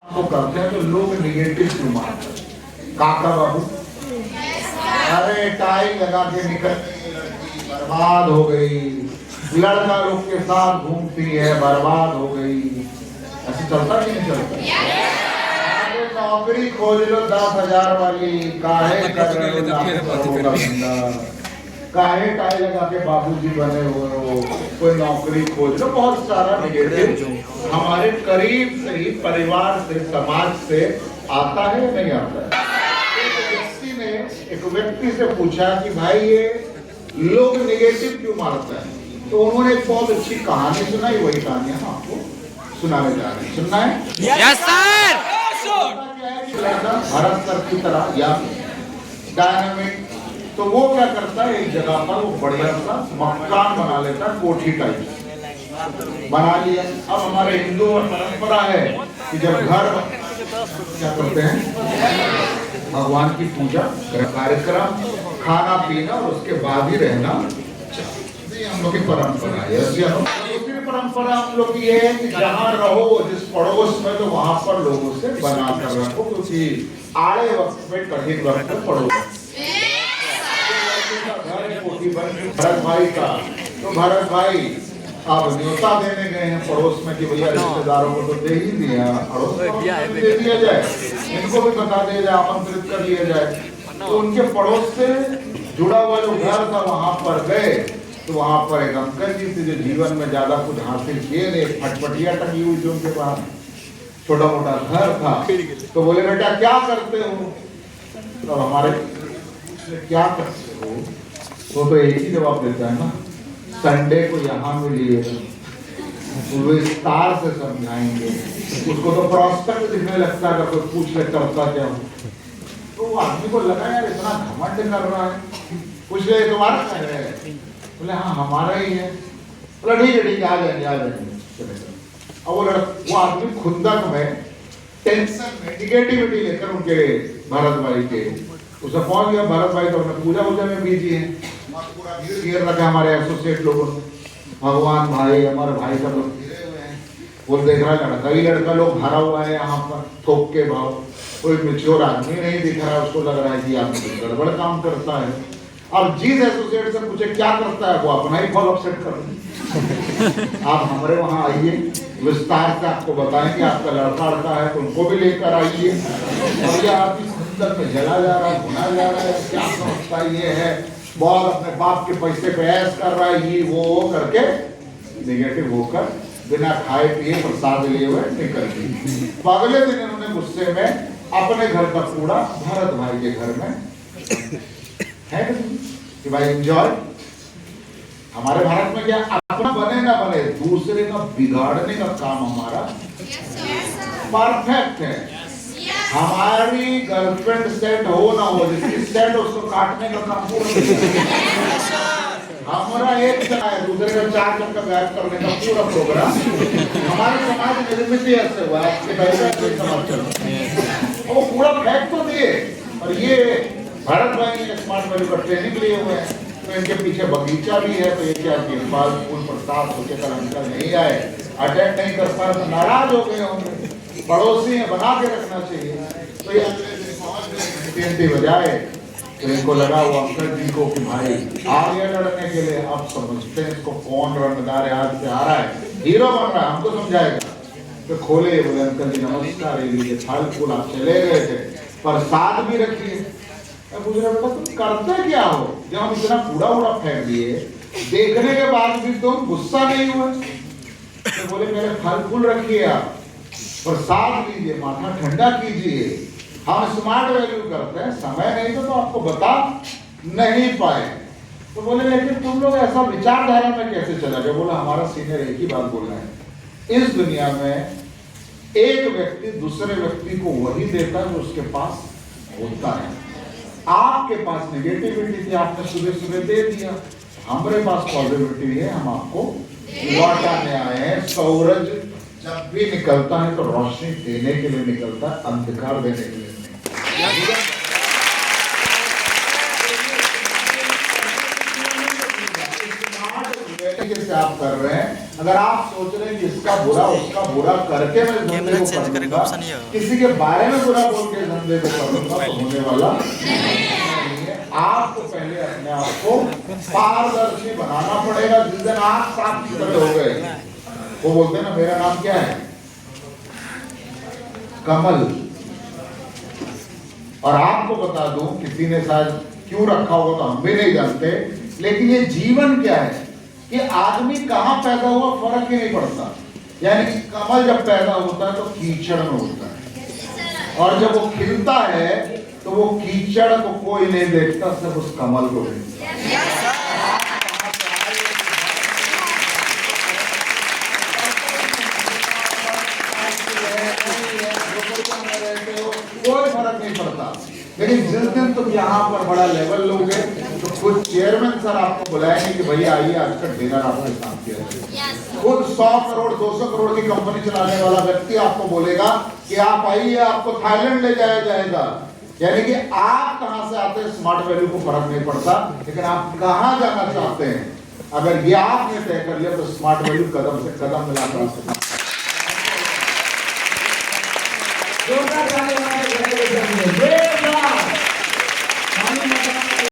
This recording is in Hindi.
आपको करते हैं तो लोग निगेटिव क्यों मारते हैं? काका बाबू, अरे टाई लगा के निकल गई लड़की, बर्बाद हो गई। लड़का लोग के साथ घूमती है, बर्बाद हो गई। ऐसे चलता कि नहीं चलता? अरे नौकरी खोज लो 10,000 वाली, काहे कर रहे हो लाखों करोड़ों का धंधा? काहे टाई लगा के बाबूजी बने हुए हो? कोई नौकरी खोज लो। बहुत सारा निगेटिव हमारे करीब से ही, परिवार से, समाज से आता है या नहीं आता है? एक व्यक्ति से पूछा कि भाई ये लोग निगेटिव क्यों मारते हैं, तो उन्होंने एक बहुत अच्छी कहानी सुनाई। वही कहानी हम आपको सुनाने जा रहे हैं। सुनना है? Yes sir. भारत सर की तरह या डायनामिक, तो वो क्या करता है, एक जगह पर वो बढ़िया सा मकान बना लेता है, कोठी टाइप बना लिया। अब हमारे हिंदू और परंपरा है कि जब घर क्या करते हैं, भगवान की पूजा कार्यक्रम, खाना पीना और उसके बाद ही रहना, हम लोग की परंपरा है। दूसरी परंपरा हम लोग की है कि जहाँ रहो जिस पड़ोस में, तो वहां पर लोगों से बना कर रखो, क्योंकि आड़े वक्त में, कठिन वक्त में पड़ोस। भरत भाई का, तो भरत भाई आप न्योता देने गए हैं पड़ोस में कि भैया रिश्तेदारों को तो दे ही दिया, पड़ोस में दे दिया जाए, इनको भी बता दिया जाए, आमंत्रित कर लिया जाए। तो उनके पड़ोस से जुड़ा हुआ जो घर था वहां पर गए, तो वहां पर एक अंकल जी थे जो जीवन में ज्यादा कुछ हासिल किए नहीं, फटफटिया टंगी हुई थी उनके पास, छोटा मोटा घर था। तो बोले बेटा क्या करते हो? तो हमारे क्या करते हो, तो एक ही जवाब देता है ना, संडे को यहाँ मिलिए, विस्तार से समझाएंगे। उसको तो प्रॉस्पेक्ट दिखने लगता है, कोई पूछ ले करता क्या हो। तो वो आदमी को लगा यार इतना घमंड कर रहा है, पूछ ले तुम्हारा कह रहे हैं? बोले हाँ हमारा ही है। बोला ठीक है आ जाएंगे आ जाएंगे। अब वो आदमी खुंदक में, टेंशन में, निगेटिविटी लेकर उनके भरत भाई के उसे पहुंच गया। भरत भाई तो अपने पूजा वूजा में बिजी है, पूरा भीड़ घेर रखा हमारे एसोसिएट लोगों ने, भगवान भाई, हमारे भाई सब लोग घिरे हुए हैं। वो देख रहा है लड़का ही लड़का लोग भरा हुआ है यहाँ पर थोक के भाव, कोई मैच्योर आदमी नहीं दिख रहा है। उसको लग रहा है कि आदमी गड़बड़ काम करता है। अब जिस एसोसिएट से पूछे क्या करता है, वो अपना ही फॉल अपसेट कर रहे। आप हमारे वहाँ आइए, विस्तार से आपको बताएंगे। आपका लड़का लड़का है तो उनको भी लेकर आइए। और ये आदमी सुंदर में जला जा रहा है, भुना जा रहा है, क्या समझता ये है, बहुत अपने बाप के पैसे पे ऐश कर रहा है, ये वो करके निगेटिव होकर बिना खाए पिए प्रसाद लिए हुए निकल गई। अगले दिन इन्होंने गुस्से में अपने घर का कूड़ा भरत भाई के घर में है कि भाई एंजॉय। हमारे भारत में क्या अपना बने ना बने, दूसरे का बिगाड़ने का काम हमारा परफेक्ट है। हमारी गर्लफ्रेंड सेट हो ना हो, जिसकी सेट उसको काटने का काम पूरा। हमारा एक चला है, दूसरे का 4 जन का बैठ करने का पूरा प्रोग्राम हमारे समाज में निर्मित ऐसे हुआ है कि पहले समाज चल, वो पूरा फैक्ट तो दिए। और ये भारत भाई ने स्मार्ट वैल्यू का ट्रेनिंग लिए हुए हैं, तो इनके पीछे बगीचा भी है। तो ये क्या कि फल फूल प्रसाद सोचे कर अंकल नहीं आए, अटेंड नहीं कर पाए तो नाराज हो गए होंगे। पड़ोसी है, बना के रखना चाहिए। तो ये अगले दिन पहुंच गए, घंटे बजाए, तो इनको लगा वो अंकल जी को कि भाई आ गया लड़ने के लिए। अब समझते हैं इसको कौन रंगदार आज से आ रहा है, हीरो बन रहा है, हमको समझाएगा। तो खोले, बोले अंकल जी नमस्कार, ये फल फूल आप चले गए थे, प्रसाद भी रखिए। पूछ रहा बेटा तुम करते क्या हो, जब हम इतना कूड़ा उड़ा फेंक दिए, देखने के बाद भी तुम गुस्सा नहीं हुए? तो बोले मेरे फल फूल रखिए, आप प्रसाद लीजिए, माथा ठंडा कीजिए। हम स्मार्ट वैल्यू करते हैं, समय नहीं तो आपको बता नहीं पाए। तो बोले लेकिन तुम लोग ऐसा विचारधारा में कैसे चला गए? बोला हमारा सीनियर एक ही बात बोल रहा है, इस दुनिया में एक व्यक्ति दूसरे व्यक्ति को वही देता है जो उसके पास होता है। आपके पास नेगेटिविटी थी, आपने सुबह सुबह दे दिया, हमारे पास पॉजिटिविटी है, हम आपको लौटाने आए हैं। सूरज जब भी निकलता है तो रोशनी देने के लिए निकलता है, अंधकार देने के लिए नहीं। आप कर रहे हैं अगर आप सोच रहे हैं कि इसका बुरा उसका बुरा करके मैं धंधे को कर लूंगा, किसी के बारे में बुरा बोल के धंधे को कर लूंगा, तो होने वाला नहीं है। आपको पहले अपने आप को पारदर्शी बनाना पड़ेगा। जिस दिन आप साफ सुथरे हो गए, वो बोलते हैं ना मेरा नाम क्या है, कमल। और आपको बता दूं, किसी ने शायद क्यों रखा होगा तो हम भी नहीं जानते, लेकिन ये जीवन क्या है कि आदमी कहां पैदा हुआ फर्क ही नहीं पड़ता। यानी कि कमल जब पैदा होता है तो कीचड़ में होता है, और जब वो खिलता है तो वो कीचड़ को कोई नहीं देखता, सिर्फ उस कमल को देखता। कोई फर्क नहीं पड़ता। लेकिन जिस दिन तुम यहाँ पर बड़ा लेवल लोगे तो कुछ चेयरमैन सर आपको बुलाएंगे कि भैया आइए आज का डिनर आपके साथ किया। खुद 100 करोड़ 200 करोड़ की कंपनी चलाने वाला व्यक्ति आपको बोलेगा कि आप आइए, आपको थाईलैंड ले जाया जाएगा। यानी कि आप कहां से आते हैं स्मार्ट वैल्यू को फर्क नहीं पड़ता, लेकिन आप कहां जाना चाहते हैं अगर ये आपने तय कर लिया तो स्मार्ट वैल्यू कदम से कदम मिलाकर जोरदार